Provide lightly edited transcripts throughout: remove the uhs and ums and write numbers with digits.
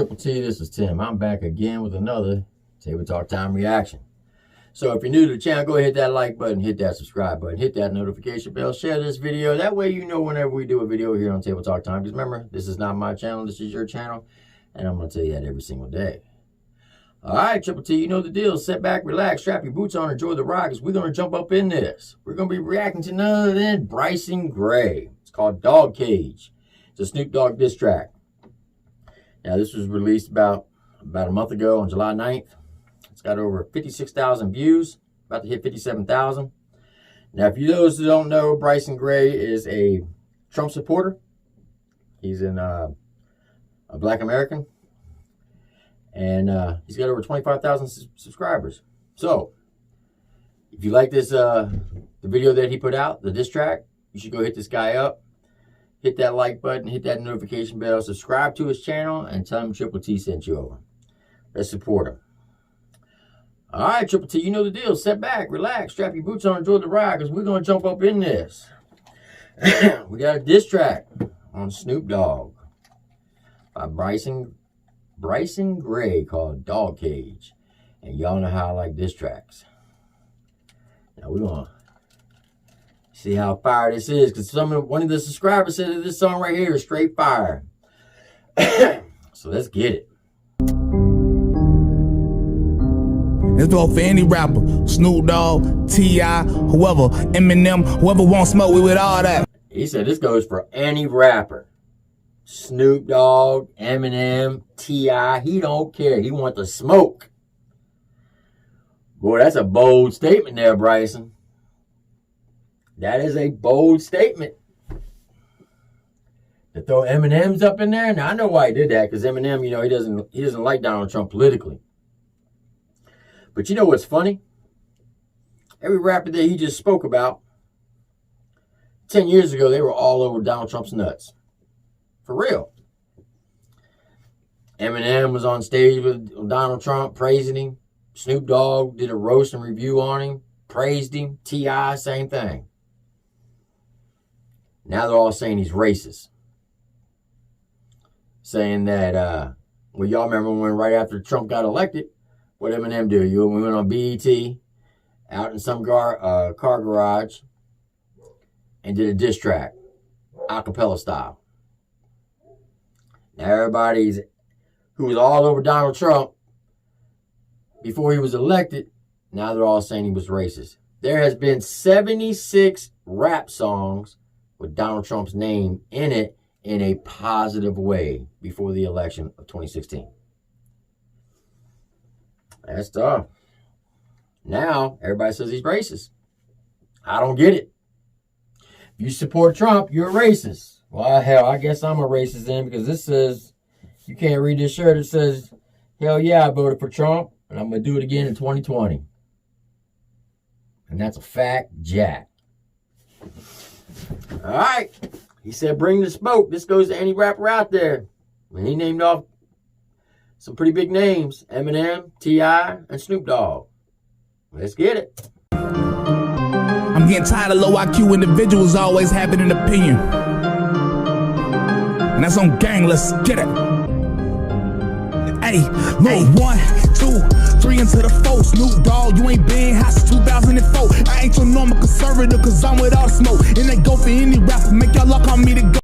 Triple T, this is Tim. I'm back again with another Table Talk Time reaction. So if you're new to the channel, go ahead, hit that like button, hit that subscribe button, hit that notification bell, share this video. That way you know whenever we do a video here on Table Talk Time. Because remember, this is not my channel, this is your channel. And I'm going to tell you that every single day. All right, Triple T, you know the deal. Sit back, relax, strap your boots on, enjoy the ride, because we're going to jump up in this. We're going to be reacting to none other than Bryson Gray. It's called Dog Cage. It's a Snoop Dogg diss track. Now, this was released about a month ago on July 9th. It's got over 56,000 views, about to hit 57,000. Now, if you those who don't know, Bryson Gray is a Trump supporter. He's a Black American. And he's got over 25,000 subscribers. So, if you like this, the video that he put out, the diss track, you should go hit this guy up. Hit that like button, hit that notification bell, subscribe to his channel, and tell him Triple T sent you over. Let's support him. All right, Triple T, you know the deal. Sit back, relax, strap your boots on, enjoy the ride, because we're going to jump up in this. We got a diss track on Snoop Dogg by Bryson Gray called Dog Cage. And y'all know how I like diss tracks. Now we're going to see how fire this is, because one of the subscribers said that this song right here is straight fire. So let's get it. It's all for any rapper, Snoop Dogg, T.I., whoever, Eminem, whoever wants smoke with all that. He said this goes for any rapper. Snoop Dogg, Eminem, T.I., he don't care. He wants the smoke. Boy, that's a bold statement there, Bryson. That is a bold statement. To throw Eminem's up in there? Now, I know why he did that, because Eminem, you know, he doesn't like Donald Trump politically. But you know what's funny? Every rapper that he just spoke about, 10 years ago, they were all over Donald Trump's nuts. For real. Eminem was on stage with Donald Trump, praising him. Snoop Dogg did a roast and review on him, praised him. T.I., same thing. Now they're all saying he's racist. Saying that, well, y'all remember when right after Trump got elected, what Eminem do? We went on BET, out in some car garage, and did a diss track, a cappella style. Now everybody's, who was all over Donald Trump before he was elected, now they're all saying he was racist. There has been 76 rap songs with Donald Trump's name in it in a positive way before the election of 2016. That's tough. Now, everybody says he's racist. I don't get it. If you support Trump, you're a racist. Well, hell, I guess I'm a racist then, because this says, you can't read this shirt. It says, hell yeah, I voted for Trump, and I'm going to do it again in 2020. And that's a fact, Jack. All right. He said, bring the smoke. This goes to any rapper out there. And he named off some pretty big names. Eminem, T.I., and Snoop Dogg. Let's get it. I'm getting tired of low IQ individuals always having an opinion. And that's on gang, let's get it. Hey, look, 1, 2, 3 into the 4. Snoop Dogg, you ain't been hot since 2004. I ain't your normal conservative, cause I'm with all smoke. And they go for any rapper, make y'all lock on me to go.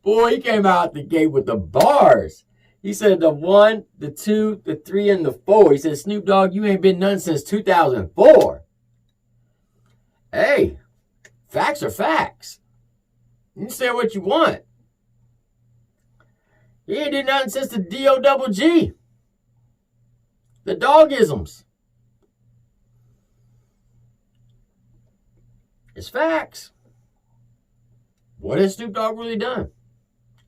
Boy, he came out the gate with the bars. He said the 1, the 2, the 3, and the 4. He said, Snoop Dogg, you ain't been none since 2004. Hey, facts are facts. You can say what you want. He ain't did nothing since the D-O-double-G. The doggisms. It's facts. What has Snoop Dogg really done?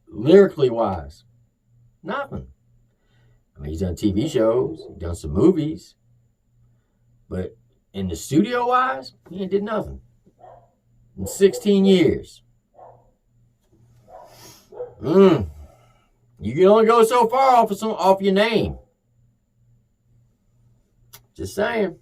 Lyrically wise, nothing. I mean, he's done TV shows, he's done some movies, but in the studio wise, he ain't did nothing in 16 years. You can only go so far off your name. Just saying.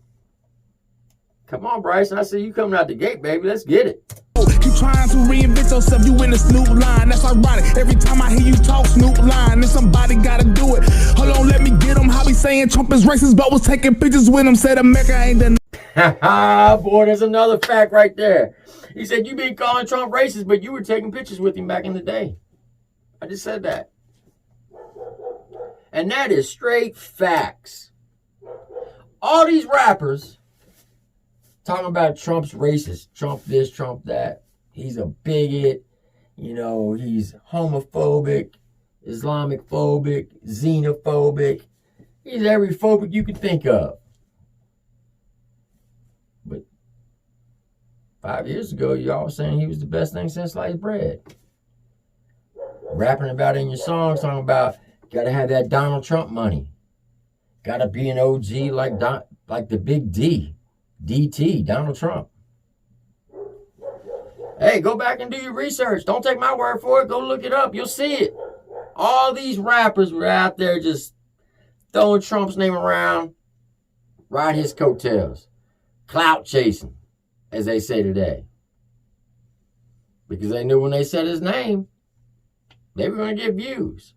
Come on, Bryson. I see you coming out the gate, baby. Let's get it. Keep trying to reinvent yourself, you in the Snoop line. That's ironic. Every time I hear you talk Snoop line, then somebody gotta do it. Hold on, let me get him. How he saying Trump is racist, but was taking pictures with him. Said America ain't done. Boy, there's another fact right there. He said you been calling Trump racist, but you were taking pictures with him back in the day. I just said that. And that is straight facts. All these rappers talking about Trump's racist. Trump this, Trump that. He's a bigot. You know, he's homophobic, Islamic phobic, xenophobic. He's every phobic you can think of. But 5 years ago, y'all were saying he was the best thing since sliced bread. Rapping about it in your songs, talking about gotta have that Donald Trump money. Gotta be an OG like the big D. DT, Donald Trump. Hey, go back and do your research. Don't take my word for it. Go look it up. You'll see it. All these rappers were out there just throwing Trump's name around, riding his coattails. Clout chasing, as they say today. Because they knew when they said his name, they were going to get views.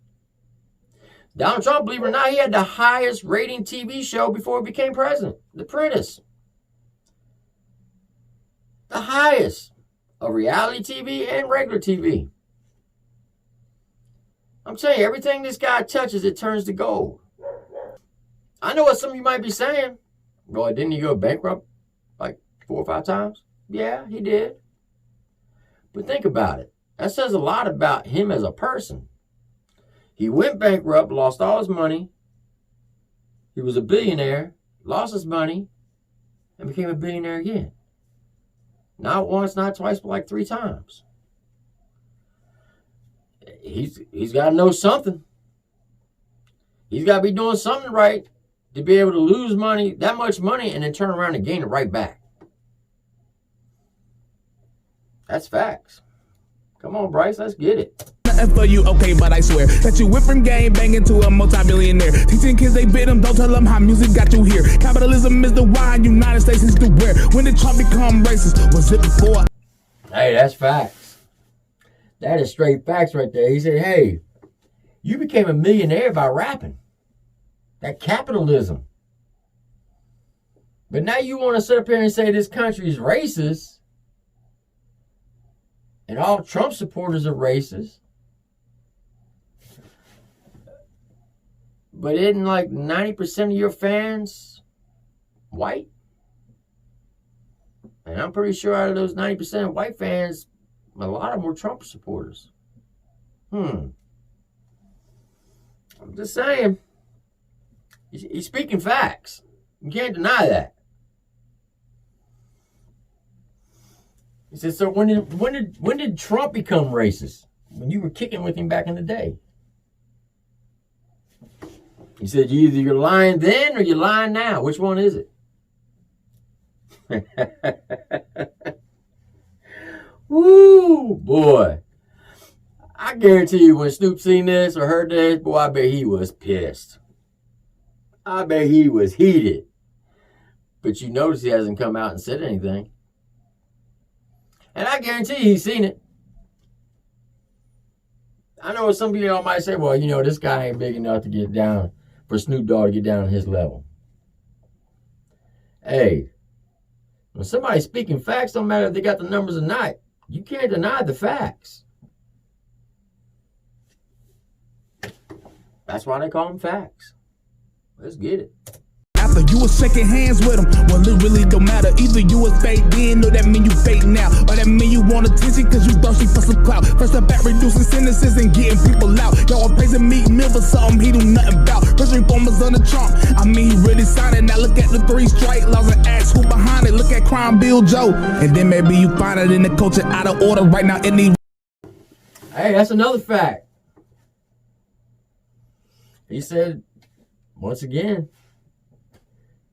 Donald Trump, believe it or not, he had the highest rating TV show before he became president. The Apprentice. The highest of reality TV and regular TV. I'm telling you, everything this guy touches, it turns to gold. I know what some of you might be saying. Well, didn't he go bankrupt like 4 or 5 times? Yeah, he did. But think about it. That says a lot about him as a person. He went bankrupt, lost all his money. He was a billionaire, lost his money, and became a billionaire again. Not once, not twice, but like 3 times. He's got to know something. He's got to be doing something right to be able to lose money, that much money, and then turn around and gain it right back. That's facts. Come on, Bryce, let's get it. Nothing for you, okay, but I swear that you went from game banging to a multi-billionaire. Teaching kids they bit them, don't tell them how music got you here. Capitalism is the why, United States is the where. When did Trump become racist? Was it before? Hey, that's facts. That is straight facts right there. He said, hey, you became a millionaire by rapping. That capitalism. But now you want to sit up here and say this country is racist and all Trump supporters are racist. But isn't like 90% of your fans white? And I'm pretty sure out of those 90% white fans, a lot of them were Trump supporters. I'm just saying. He's speaking facts. You can't deny that. He said, so when did Trump become racist? When you were kicking with him back in the day. He said, either you're lying then or you're lying now. Which one is it? Woo, boy. I guarantee you when Snoop seen this or heard this, boy, I bet he was pissed. I bet he was heated. But you notice he hasn't come out and said anything. And I guarantee he's seen it. I know some of y'all might say, well, you know, this guy ain't big enough to get down, for Snoop Dogg to get down to his level. Hey, when somebody's speaking facts, don't matter if they got the numbers or not. You can't deny the facts. That's why they call them facts. Let's get it. After you was shaking hands with him, well, it really don't matter. Either you was fake then, or that mean you fake now. Or that mean you want attention cause you thirsty for some clout. First up at reducing sentences and getting people out. Y'all praising Meek Mill for something he do nothing about. First reformers under Trump, I mean he really signed it. Now look at the 3 strike laws and ask who behind it. Look at Crime Bill Joe. And then maybe you find it in the culture out of order right now in the... Hey, that's another fact. He said, once again,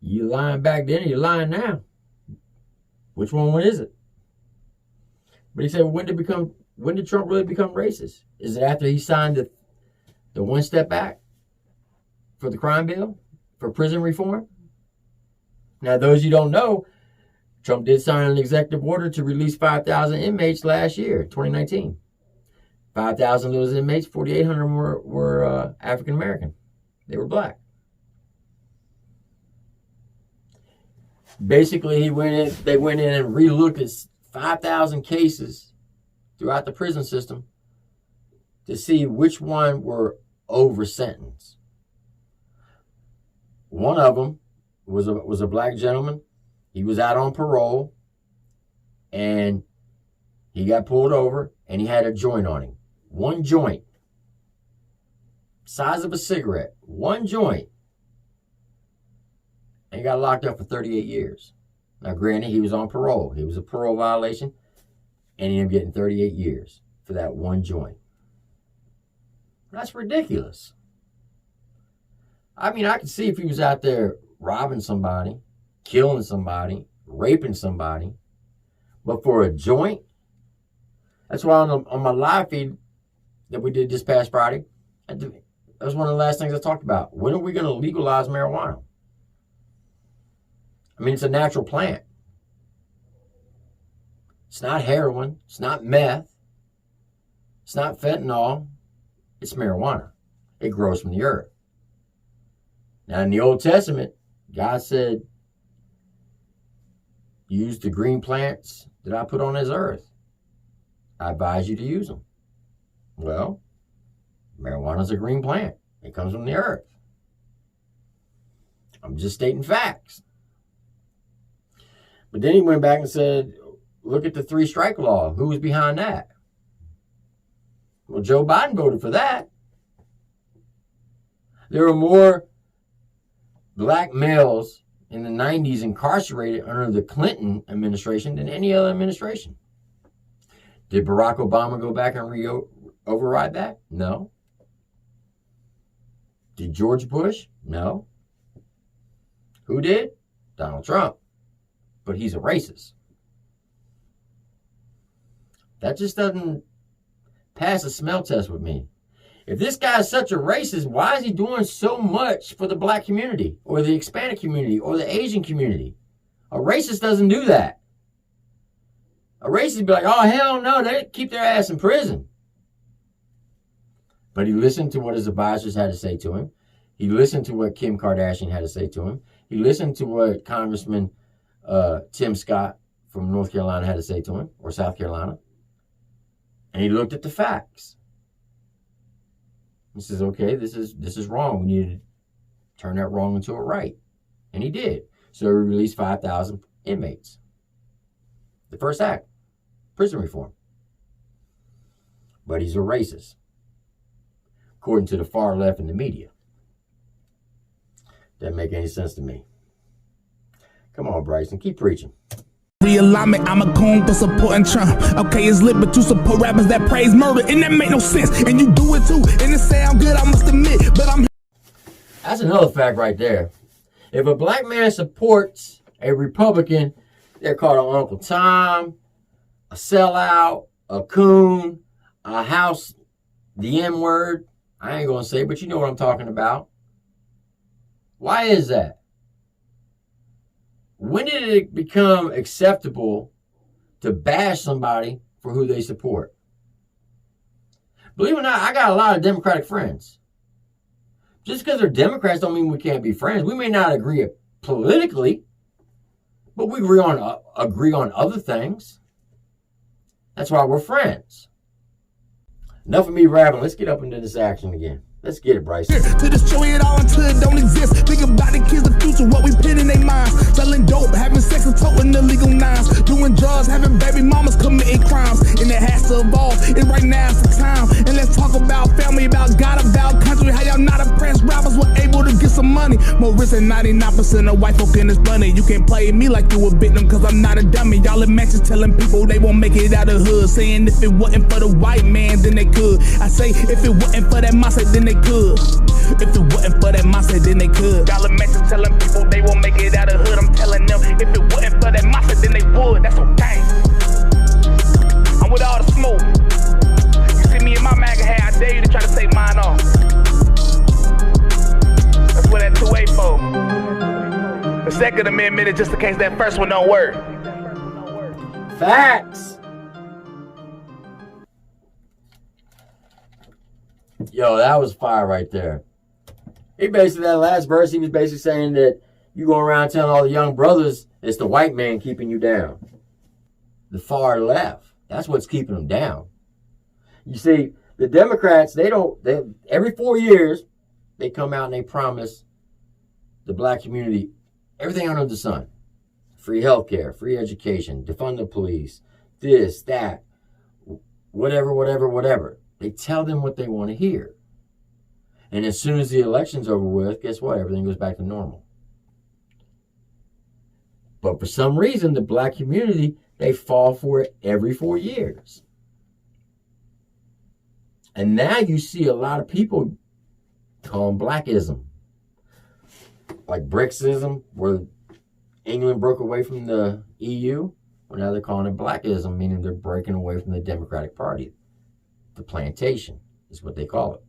you lying back then or you lying now. Which one is it? But he said, when did Trump really become racist? Is it after he signed the one-step act for the crime bill, for prison reform? Now, those you don't know, Trump did sign an executive order to release 5,000 inmates last year, 2019. 5,000 of those inmates, 4,800 were African American. They were black. Basically, they went in and relooked at 5,000 cases throughout the prison system to see which one were over sentenced. One of them was a black gentleman. He was out on parole, and he got pulled over, and he had a joint on him. One joint, size of a cigarette, one joint, and he got locked up for 38 years. Now, granted, he was on parole. He was a parole violation, and he ended up getting 38 years for that one joint. That's ridiculous. I mean, I could see if he was out there robbing somebody, killing somebody, raping somebody, but for a joint, that's why on my live feed that we did this past Friday, that was one of the last things I talked about. When are we going to legalize marijuana? I mean, it's a natural plant. It's not heroin. It's not meth. It's not fentanyl. It's marijuana. It grows from the earth. Now, in the Old Testament, God said, use the green plants that I put on this earth. I advise you to use them. Well, marijuana is a green plant. It comes from the earth. I'm just stating facts. But then he went back and said, look at the 3-strike law. Who was behind that? Well, Joe Biden voted for that. There were more black males in the 90s incarcerated under the Clinton administration than any other administration. Did Barack Obama go back and override that? No. Did George Bush? No. Who did? Donald Trump. But he's a racist. That just doesn't pass a smell test with me. If this guy's such a racist, why is he doing so much for the black community or the Hispanic community or the Asian community? A racist doesn't do that. A racist would be like, oh, hell no, they keep their ass in prison. But he listened to what his advisors had to say to him. He listened to what Kim Kardashian had to say to him. He listened to what Congressman Tim Scott from North Carolina had to say to him, or South Carolina. And he looked at the facts. He says, okay, this is wrong. We need to turn that wrong into a right. And he did. So he released 5,000 inmates. The first act, prison reform. But he's a racist, according to the far left in the media. Doesn't make any sense to me. Come on, Bryson, keep preaching. Realignment, I'm a coon for supporting Trump. Okay, it's lit, but you support rappers that praise murder, and that make no sense. And you do it too, and it sound good, I must admit, but I'm... That's another fact right there. If a black man supports a Republican, they're called an Uncle Tom, a sellout, a coon, a house, the N-word. I ain't gonna say, but you know what I'm talking about. Why is that? When did it become acceptable to bash somebody for who they support? Believe it or not, I got a lot of Democratic friends. Just because they're Democrats don't mean we can't be friends. We may not agree politically, but we agree on other things. That's why we're friends. Enough of me rapping. Let's get up into this action again. Let's get it, Bryson. To destroy it all until it don't exist. Think about the kids, the future, what we put in their minds. Selling dope, having sex and toting illegal nines. Doing drugs, having baby mamas committing crimes. And it has to evolve, and right now it's the time. And let's talk about family, about God, about country. How y'all not oppressed rappers were able to get some money. More rich than 99% of white folk in this bunny. You can't play me like you a victim, cause I'm not a dummy. Y'all in matches telling people they won't make it out of hood. Saying if it wasn't for the white man, then they could. I say if it wasn't for that massa, then they could. If it wasn't for that massa, then they could. Y'all in matches telling people they won't make it out of hood. I'm telling them if it wasn't for that massa, then they would. That's okay. I'm with all the smoke. You see me in my MAGA hat, I dare you to try to take mine off. That's what that 2A for. The Second Amendment is just in case that first one don't work. Facts. Yo, that was fire right there. He basically, that last verse, he was basically saying that you go around telling all the young brothers it's the white man keeping you down. The far left. That's what's keeping them down. You see, the Democrats, every 4 years, they come out and they promise the black community everything under the sun. Free healthcare, free education, defund the police, this, that, whatever. They tell them what they want to hear. And as soon as the election's over with, guess what? Everything goes back to normal. But for some reason, the black community, they fall for it every 4 years. And now you see a lot of people call them blackism. Like Brexism, where England broke away from the EU. Well, now they're calling it blackism, meaning they're breaking away from the Democratic Party. The plantation is what they call it.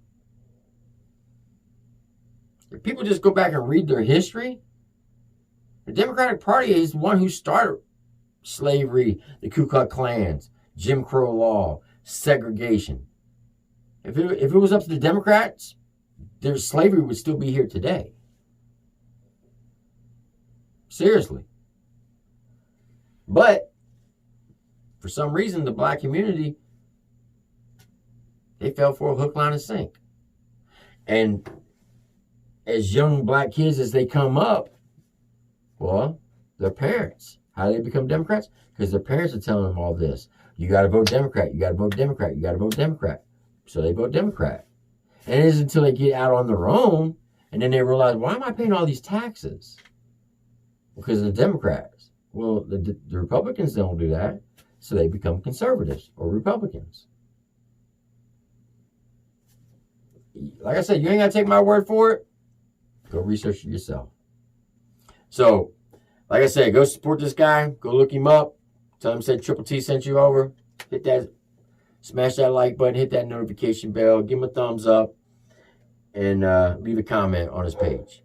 If people just go back and read their history, the Democratic Party is the one who started slavery, the Ku Klux Klans, Jim Crow law, segregation. If it was up to the Democrats, their slavery would still be here today. Seriously. But for some reason, the black community, they fell for a hook, line, and sink. And as young black kids, as they come up, well, their parents, how do they become Democrats? Because their parents are telling them all this. You got to vote Democrat. You got to vote Democrat. You got to vote Democrat. So they vote Democrat. And it isn't until they get out on their own and then they realize, why am I paying all these taxes? Because of the Democrats. Well, the Republicans don't do that. So they become conservatives or Republicans. Like I said, you ain't got to take my word for it. Go research it yourself. So, like I said, go support this guy. Go look him up. Tell him said Triple T sent you over. Hit that, smash that like button. Hit that notification bell. Give him a thumbs up. And leave a comment on his page.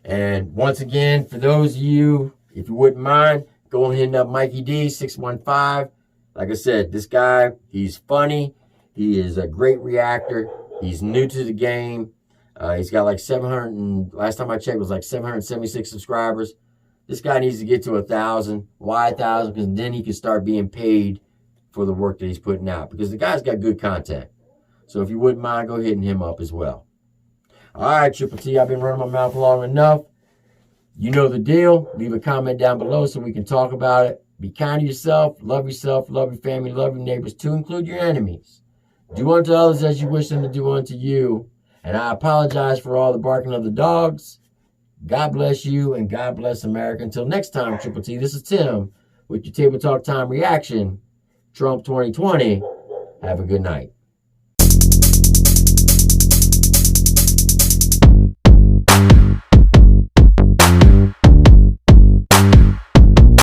And once again, for those of you, if you wouldn't mind, go and hit up Mikey D 615. Like I said, this guy, he's funny. He is a great reactor. He's new to the game. He's got like 700, and last time I checked, it was like 776 subscribers. This guy needs to get to 1,000. Why 1,000? Because then he can start being paid for the work that he's putting out. Because the guy's got good content. So if you wouldn't mind, go hitting him up as well. All right, Triple T, I've been running my mouth long enough. You know the deal. Leave a comment down below so we can talk about it. Be kind to yourself, love your family, love your neighbors, to include your enemies. Do unto others as you wish them to do unto you. And I apologize for all the barking of the dogs. God bless you and God bless America. Until next time, Triple T, this is Tim with your Table Talk Time reaction. Trump 2020. Have a good night.